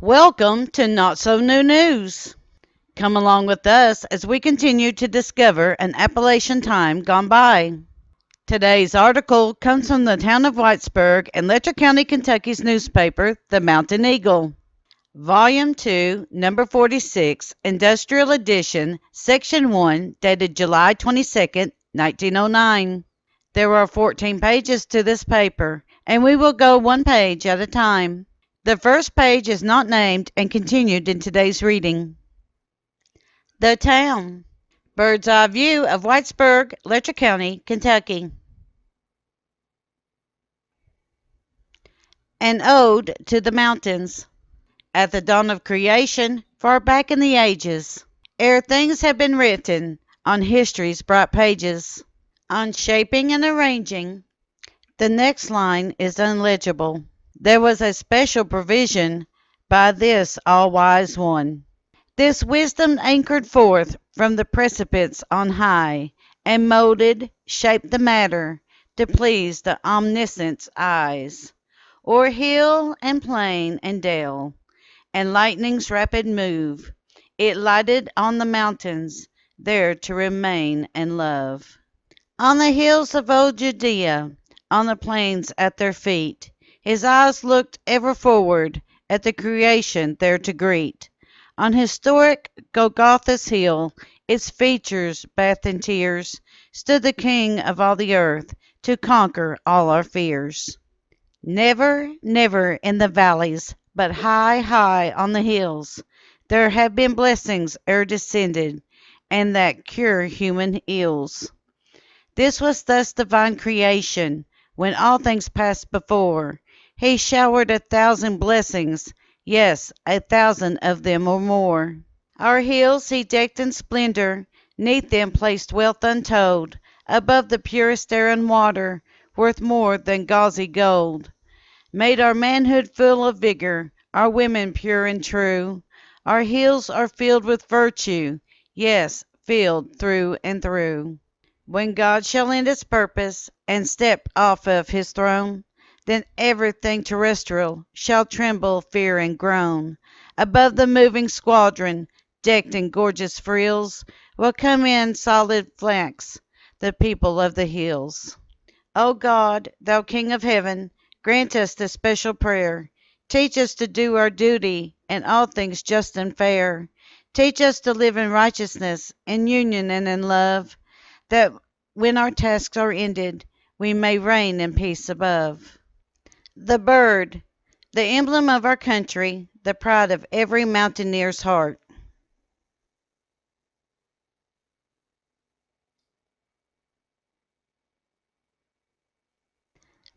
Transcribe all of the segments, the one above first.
Welcome to Not So New News. Come along with us as we continue to discover an Appalachian time gone by. Today's article comes from the town of Whitesburg and Letcher County Kentucky's newspaper, the Mountain Eagle. Volume 2, Number 46, Industrial Edition, Section 1, dated July 22nd, 1909. There are 14 pages to this paper, and we will go one page at a time. The first page is not named and continued in today's reading. The town. Bird's eye view of Whitesburg, Letcher County, Kentucky. An ode to the mountains. At the dawn of creation, far back in the ages, ere things have been written on history's bright pages, on shaping and arranging, the next line is unlegible. There was a special provision by this all-wise one. This wisdom anchored forth from the precipice on high, and molded, shaped the matter to please the omniscient's eyes. O'er hill and plain and dale, and lightning's rapid move, it lighted on the mountains, there to remain and love. On the hills of old Judea, on the plains at their feet, his eyes looked ever forward at the creation there to greet. On historic Golgotha's hill, its features bathed in tears, stood the King of all the earth to conquer all our fears. Never, never in the valleys, but high, high on the hills, there have been blessings ere descended, and that cure human ills. This was thus divine creation, when all things passed before. He showered 1,000 blessings, yes, 1,000 of them or more. Our hills he decked in splendor, neath them placed wealth untold, above the purest air and water, worth more than gauzy gold. Made our manhood full of vigor, our women pure and true. Our hills are filled with virtue, yes, filled through and through. When God shall end his purpose, and step off of his throne, then everything terrestrial shall tremble, fear, and groan. Above the moving squadron, decked in gorgeous frills, will come in solid flanks, the people of the hills. O God, thou King of heaven, grant us this special prayer. Teach us to do our duty, and all things just and fair. Teach us to live in righteousness, in union and in love, that when our tasks are ended, we may reign in peace above. The bird, the emblem of our country, the pride of every mountaineer's heart.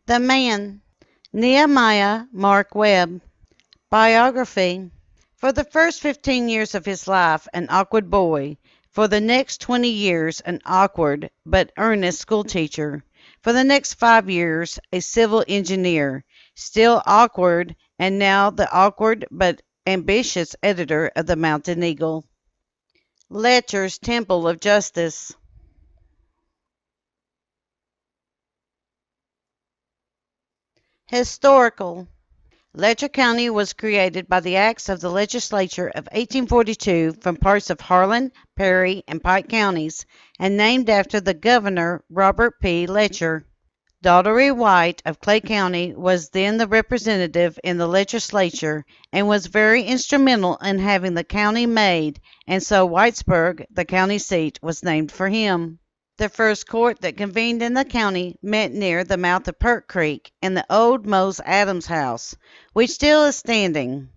The man, Nehemiah Mark Webb. Biography. For the first 15 years of his life, an awkward boy. For the next 20 years, an awkward but earnest schoolteacher. For the next 5 years, a civil engineer. Still awkward, and now the awkward but ambitious editor of the Mountain Eagle. Letcher's Temple of Justice. Historical. Letcher County was created by the acts of the legislature of 1842 from parts of Harlan, Perry, and Pike counties, and named after the governor Robert P. Letcher. Daughtery White of Clay County was then the representative in the legislature and was very instrumental in having the county made, and so Whitesburg, the county seat, was named for him. The first court that convened in the county met near the mouth of Perk Creek in the old Mose Adams house, which still is standing.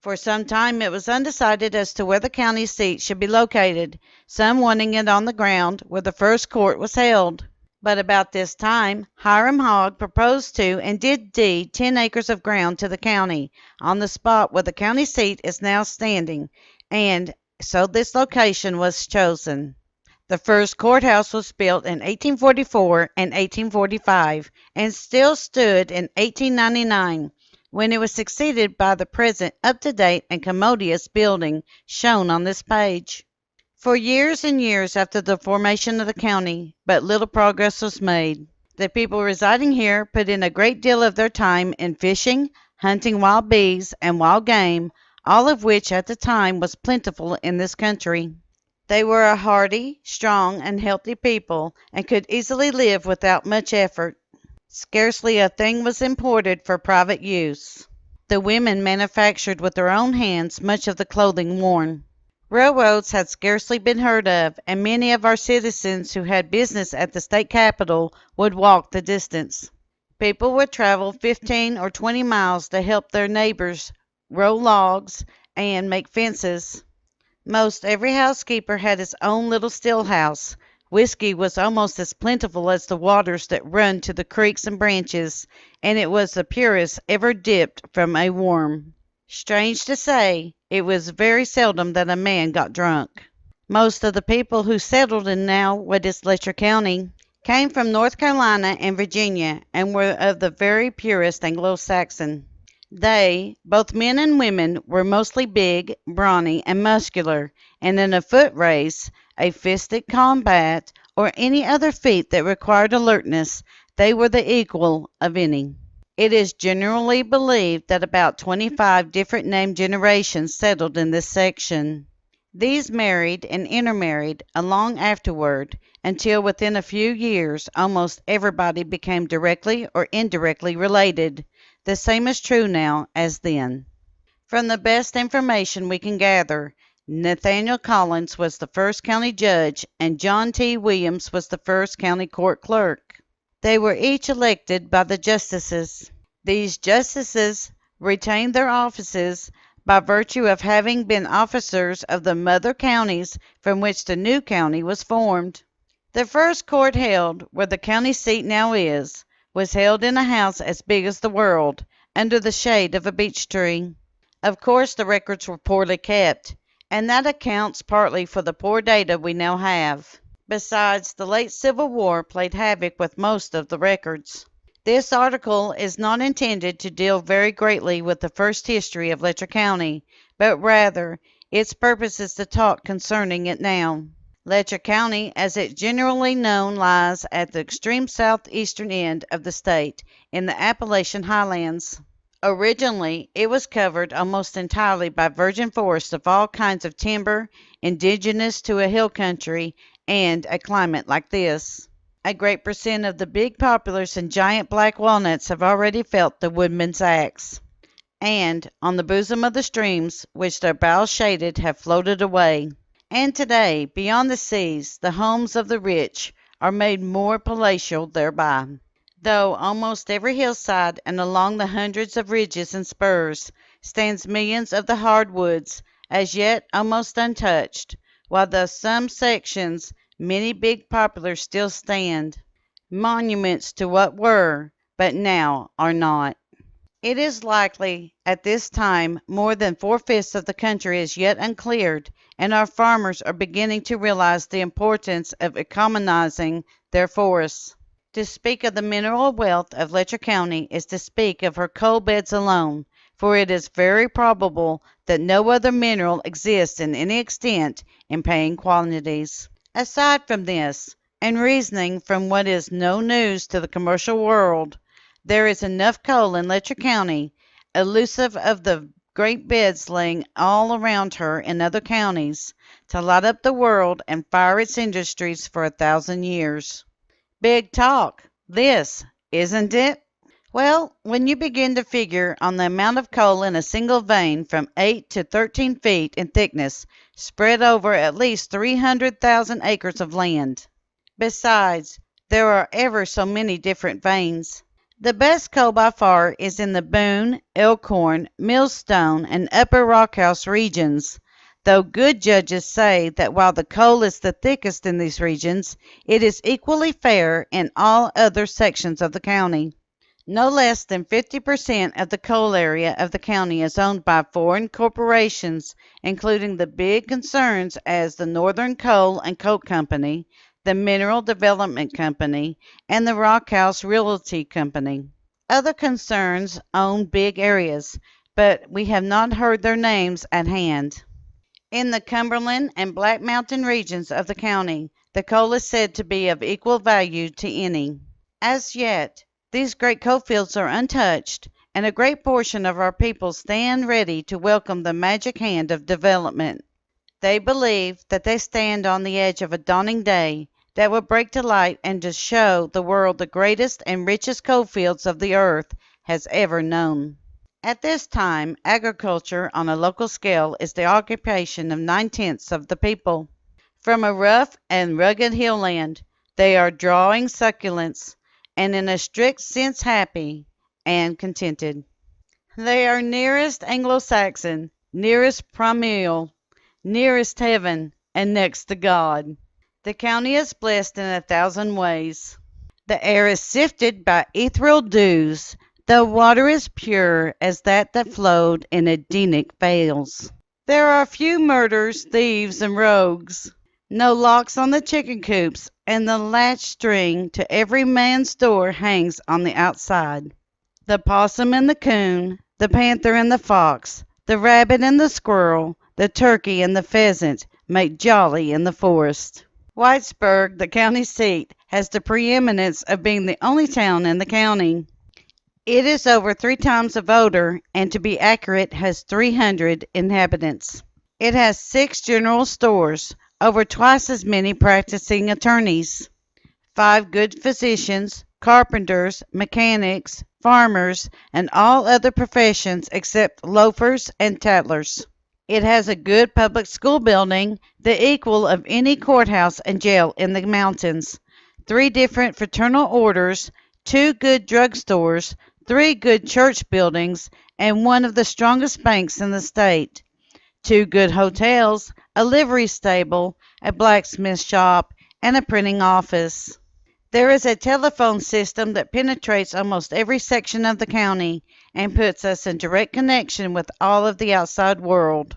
For some time it was undecided as to where the county seat should be located, some wanting it on the ground where the first court was held. But about this time, Hiram Hogg proposed to and did deed 10 acres of ground to the county, on the spot where the county seat is now standing, and so this location was chosen. The first courthouse was built in 1844 and 1845, and still stood in 1899, when it was succeeded by the present up-to-date and commodious building shown on this page. For years and years after the formation of the county, but little progress was made. The people residing here put in a great deal of their time in fishing, hunting wild bees and wild game, all of which at the time was plentiful in this country. They were a hardy, strong, and healthy people, and could easily live without much effort. Scarcely a thing was imported for private use. The women manufactured with their own hands much of the clothing worn. Railroads had scarcely been heard of, and many of our citizens who had business at the state capital would walk the distance. People would travel 15 or 20 miles to help their neighbors roll logs and make fences. Most every housekeeper had his own little still house. Whiskey was almost as plentiful as the waters that run to the creeks and branches, and it was the purest ever dipped from a worm. Strange to say, it was very seldom that a man got drunk. Most of the people who settled in now what is Letcher County came from North Carolina and Virginia, and were of the very purest Anglo-Saxon. They, both men and women, were mostly big, brawny, and muscular, and in a foot race, a fistic combat, or any other feat that required alertness, they were the equal of any. It is generally believed that about 25 different named generations settled in this section. These married and intermarried long afterward, until within a few years almost everybody became directly or indirectly related. The same is true now as then. From the best information we can gather, Nathaniel Collins was the first county judge, and John T. Williams was the first county court clerk. They were each elected by the justices. These justices retained their offices by virtue of having been officers of the mother counties from which the new county was formed. The first court held, where the county seat now is, was held in a house as big as the world, under the shade of a beech tree. Of course the records were poorly kept, and that accounts partly for the poor data we now have. Besides, the late Civil War played havoc with most of the records. This article is not intended to deal very greatly with the first history of Letcher County, but rather its purpose is to talk concerning it now. Letcher County, as it generally known, lies at the extreme southeastern end of the state, in the Appalachian highlands. Originally, it was covered almost entirely by virgin forests of all kinds of timber, indigenous to a hill country and a climate like this. A great percent of the big poplars and giant black walnuts have already felt the woodman's axe, and on the bosom of the streams which their boughs shaded have floated away. And today, beyond the seas, the homes of the rich are made more palatial thereby. Though almost every hillside and along the hundreds of ridges and spurs stands millions of the hardwoods, as yet almost untouched, while thus some sections many big poplars still stand, monuments to what were, but now are not. It is likely at this time more than 4/5 of the country is yet uncleared, and our farmers are beginning to realize the importance of economizing their forests. To speak of the mineral wealth of Letcher County is to speak of her coal beds alone, for it is very probable that no other mineral exists in any extent in paying quantities. Aside from this, and reasoning from what is no news to the commercial world, there is enough coal in Letcher County, elusive of the great beds laying all around her in other counties, to light up the world and fire its industries for 1,000 years. Big talk, this, isn't it? Well, when you begin to figure on the amount of coal in a single vein from 8 to 13 feet in thickness, spread over at least 300,000 acres of land. Besides, there are ever so many different veins. The best coal by far is in the Boone, Elkhorn, Millstone, and Upper Rockhouse regions, though good judges say that while the coal is the thickest in these regions, it is equally fair in all other sections of the county. No less than 50% of the coal area of the county is owned by foreign corporations, including the big concerns as the Northern Coal and Coke Company, the Mineral Development Company, and the Rockhouse Realty Company. Other concerns own big areas, but we have not heard their names at hand. In the Cumberland and Black Mountain regions of the county, the coal is said to be of equal value to any. As yet, these great coal fields are untouched, and a great portion of our people stand ready to welcome the magic hand of development. They believe that they stand on the edge of a dawning day that will break to light and to show the world the greatest and richest coal fields of the earth has ever known. At this time, agriculture on a local scale is the occupation of 9/10 of the people. From a rough and rugged hill land, they are drawing succulents, and in a strict sense happy and contented. They are nearest Anglo-Saxon, nearest primeval, nearest heaven, and next to God. The county is blessed in 1,000 ways. The air is sifted by ethereal dews. The water is pure as that flowed in Edenic vales. There are few murders, thieves, and rogues. No locks on the chicken coops, and the latch string to every man's door hangs on the outside. The possum and the coon, the panther and the fox, the rabbit and the squirrel, the turkey and the pheasant make jolly in the forest. Whitesburg, the county seat, has the preeminence of being the only town in the county. It is over 3 times of older, and to be accurate, has 300 inhabitants. It has 6 general stores, over twice as many practicing attorneys, 5 good physicians, carpenters, mechanics, farmers, and all other professions except loafers and tattlers. It has a good public school building, the equal of any courthouse and jail in the mountains, 3 different fraternal orders, 2 good drug stores, 3 good church buildings, and one of the strongest banks in the state, 2 good hotels, a livery stable, a blacksmith shop, and a printing office. There is a telephone system that penetrates almost every section of the county and puts us in direct connection with all of the outside world.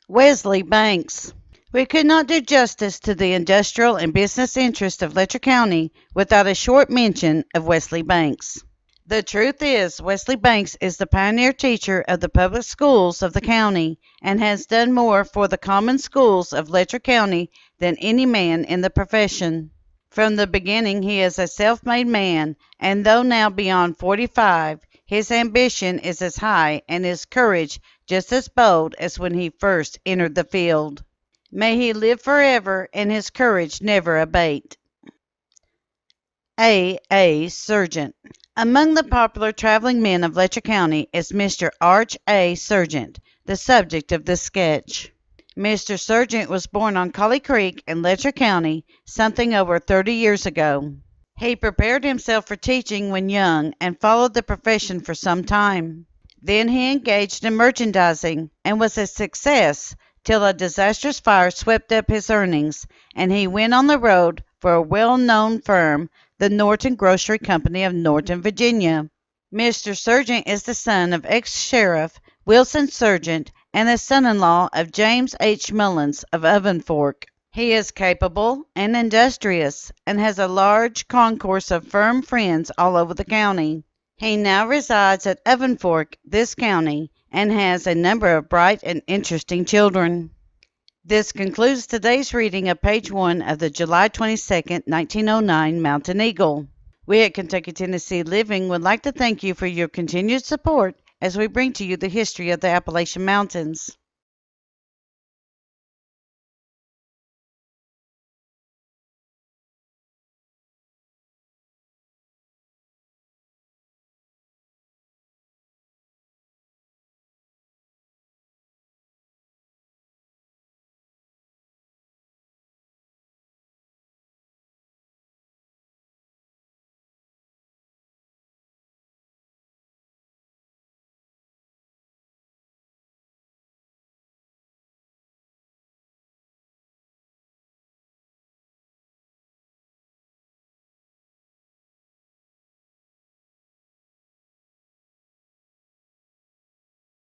Wesley Banks. We could not do justice to the industrial and business interest of Letcher County without a short mention of Wesley Banks. The truth is, Wesley Banks is the pioneer teacher of the public schools of the county and has done more for the common schools of Letcher County than any man in the profession. From the beginning he is a self-made man, and though now beyond 45, his ambition is as high and his courage just as bold as when he first entered the field. May he live forever and his courage never abate. A. Sergent. Among the popular traveling men of Letcher County is Mr. Arch A. Sergent, the subject of this sketch. Mr. Sergent was born on Collie Creek in Letcher County something over 30 years ago. He prepared himself for teaching when young and followed the profession for some time. Then he engaged in merchandising and was a success till a disastrous fire swept up his earnings, and he went on the road for a well-known firm, the Norton Grocery Company of Norton, Virginia. Mr. Sergent is the son of ex-sheriff Wilson Sergent and the son-in-law of James H. Mullins of Ovenfork. He is capable and industrious and has a large concourse of firm friends all over the county. He now resides at Ovenfork, this county, and has a number of bright and interesting children. This concludes today's reading of page 1 of the July 22, 1909 Mountain Eagle. We at Kentucky Tennessee Living would like to thank you for your continued support as we bring to you the history of the Appalachian Mountains.